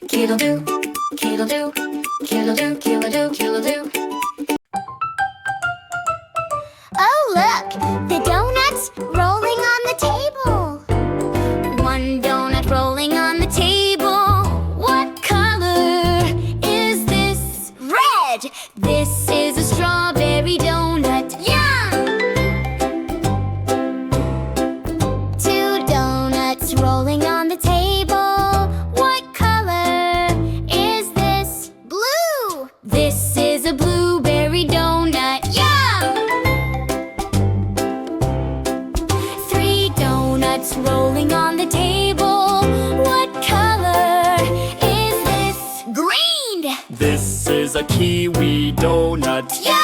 KidleDoo, KidleDoo, KidleDoo, KidleDoo, KidleDoo. Oh, look! The donuts rolling on the table. One donut rolling on the table. What color is this? Red! This is a strawberry donut. Yum! Two donuts rolling on the table. What color is this? Blue! This is a blueberry donut. Yum! Three donuts rolling on the table. What color is this? Green! This is a kiwi donut. Yum!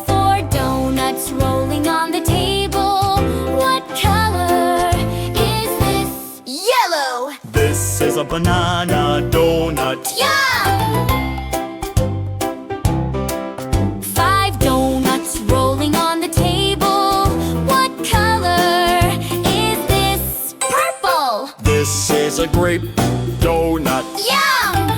Four donuts rolling on the table. What color is this? Yellow! This is a banana donut. Yum! Five donuts rolling on the table. What color is this? Purple! This is a grape donut. Yum!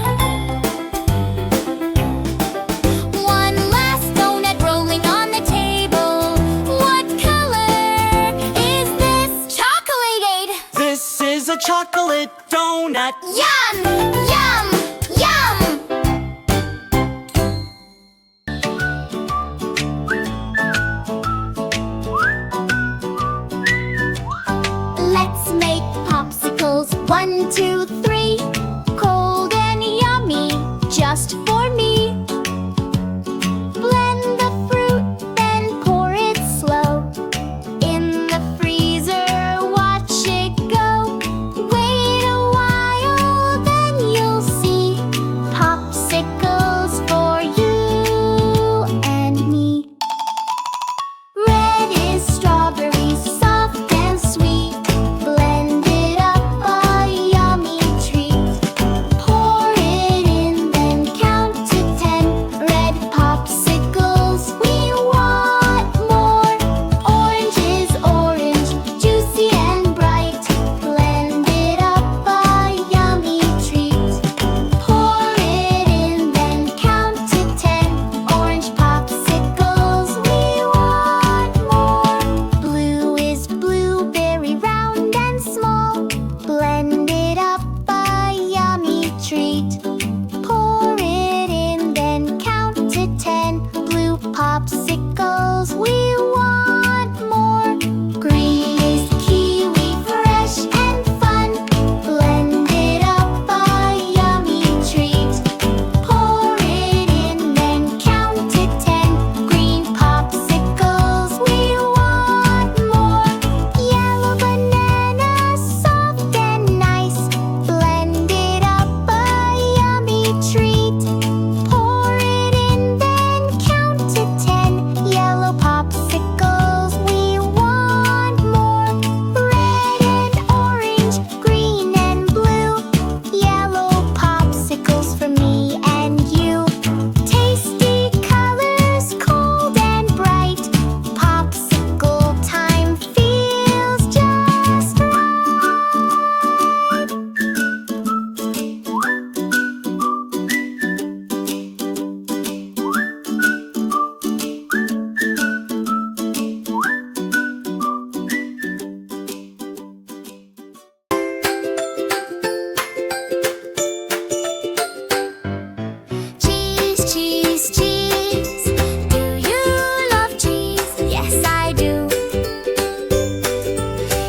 One last donut rolling on the table. What color is this? Chocolated! This is a chocolate donut. Yum! Yum! Yum! Let's make popsicles. 1, 2, 3. Cold and yummy, just for me. Blend the fruit, then pour it slow. In the freezer, watch it go. Wait a while, then you'll see popsicles for you and me. Red is strawberry, soft and sweet. Blend it up, a yummy treat. Pour it in, then count to 10. Red popsicles, we want more. Orange is orange, juicy and bright. Blend it up, a yummy treat. Pour it in, then count to 10. Orange popsicles, we want more. Blue is blueberry, round and small. Blend it up, a yummy treat. Pour it in, then count to 10. Blue popsicles, we want more. Green is kiwi, fresh and fun. Blend it up, a yummy treat. Pour it in, then count to 10. Green popsicles, we want more. Yellow banana, soft and nice. Blend it up, a yummy treat. Pour it in, then count to 10. Yellow popsicles, we want more. Red and orange, green and blue. Yellow popsicles for me and you. Tasty colors, cold and bright. Popsicle time feels just right. Cheese, cheese, cheese. Do you love cheese? Yes, I do.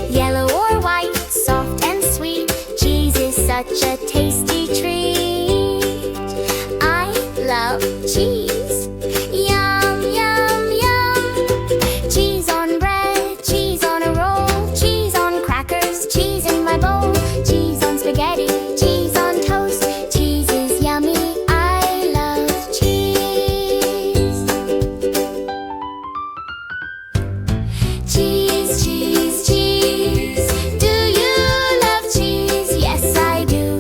Yellow or white, soft and sweet. Cheese is such a tasty treat. I love cheese. Yum, yum, yum. Cheese on bread, cheese on a roll, cheese on crackers, cheese in my bowl, cheese on spaghetti, cheese on toast. Cheese is yummy. I love cheese. Cheese, cheese, cheese. Do you love cheese? Yes, I do.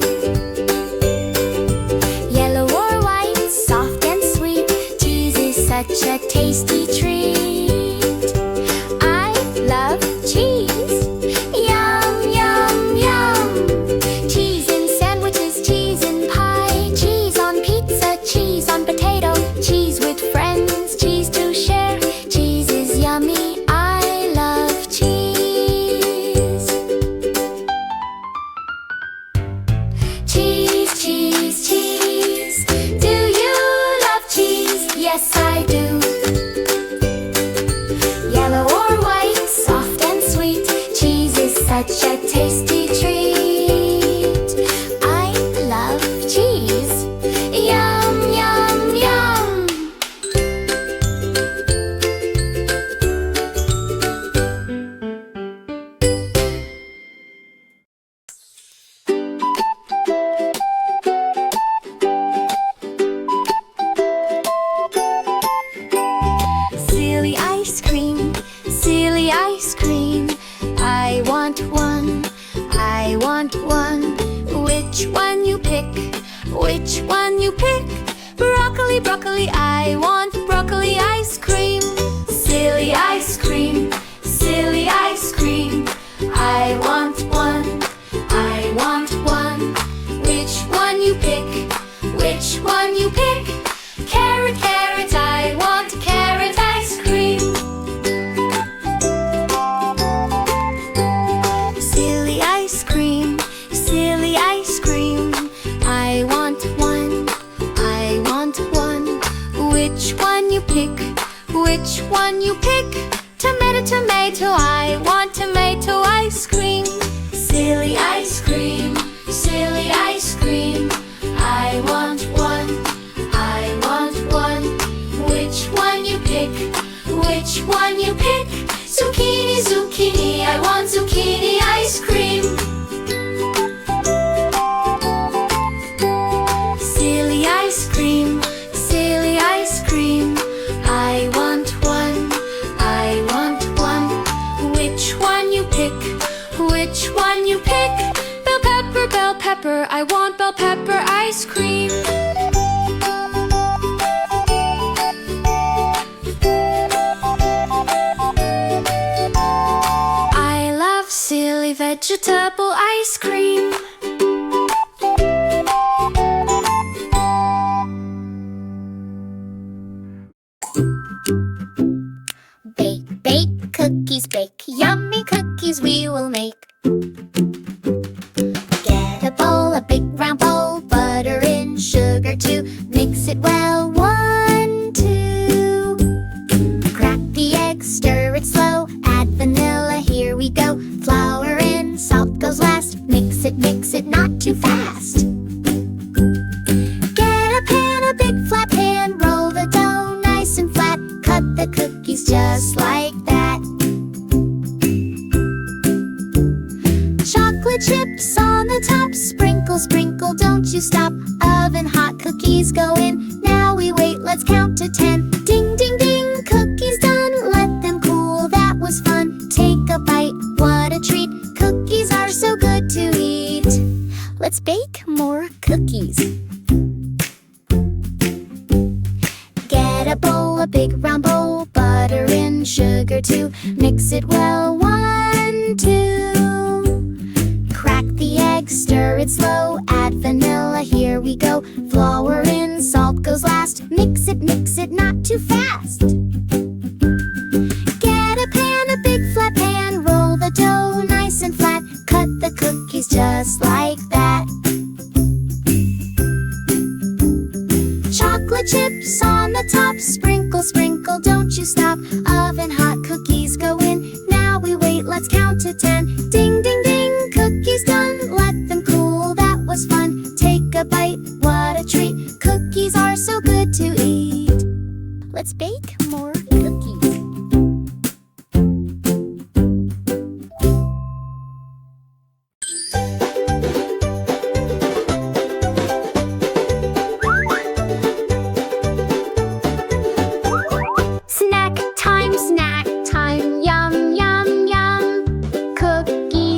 tasty treat. I love cheese. Yum, yum, yum. Silly ice cream, silly ice cream. I want one, I want one. Which one you pick? Which one you pick? Broccoli, broccoli, I want broccoli ice cream. Silly ice cream, silly ice cream. I want one, I want one. Which one you pick? Which one you pick? Carrot, carrot, I want carrot ice cream. Silly ice cream, silly ice cream. I want one, I want one. Which one you pick? Which one you pick? Tomato, tomato, I want tomato ice cream. Silly ice cream, silly ice cream. I want one, I want one. Which one you pick? Which one you pick? Zucchini, zucchini, I want zucchini ice cream. Silly ice cream, silly ice cream. I want one, I want one. Which one you pick? Which one you pick? Bell pepper, I want bell pepper ice cream. I love silly vegetable ice cream. Bake, bake, cookies bake, yummy cookies we will make. Get a bowl, a big round bowl, butter in, sugar too. Mix it well, 1, 2. Crack the egg, stir it slow, add vanilla, here we go. Flour in, salt goes last, mix it, not too fast. Get a pan, a big flat pan, roll the dough nice and flat. Cut the cookies just like that. Chocolate chips on the top, sprinkle, sprinkle, don't you stop. Oven hot, cookies go in. Now we wait, let's count to 10. Ding, ding, ding, cookies done. Let them cool, that was fun. Take a bite, what a treat. Cookies are so good to eat. Let's bake more cookies. Get a bowl, a big round bowl, butter in, sugar too. Mix it well, 1, 2. Crack the egg, stir it slow, add vanilla, here we go. Flour in, salt goes last, mix it, not too fast. Get a pan, a big flat pan, roll the dough nice and flat. Cut the cookies just like that. Chocolate chips on the top, sprinkle, sprinkle, don't you stop. Oven hot, cookies go in. Now we wait, let's count to 10. Ding, ding, ding, cookies done. Let them cool, that was fun. Take a bite, what a treat. Cookies are so good to eat. Let's bake more cookies. Snack time, yum, yum, yum. Cookie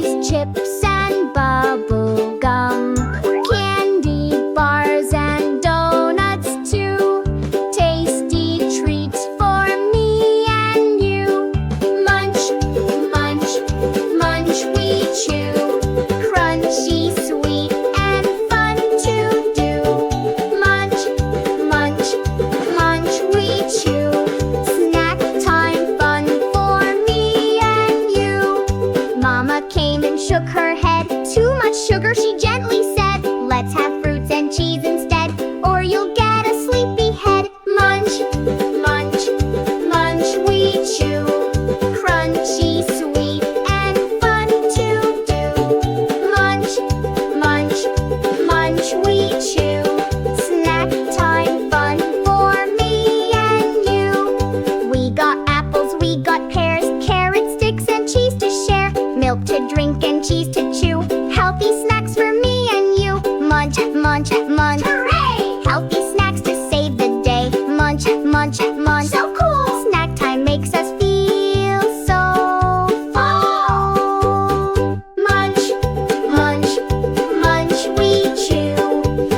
Healthy snacks for me and you. Munch, munch, munch. Hooray! Healthy snacks to save the day. Munch, munch, munch. So cool! Snack time makes us feel so full. Munch, munch, munch, we chew.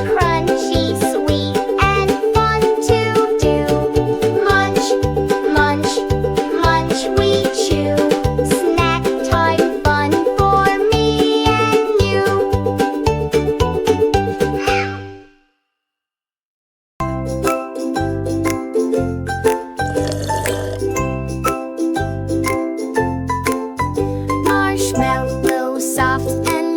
Crunchy, sweet, and fun to do. Munch, munch, munch, we chew. Snack time fun for me and you. Marshmallow, soft and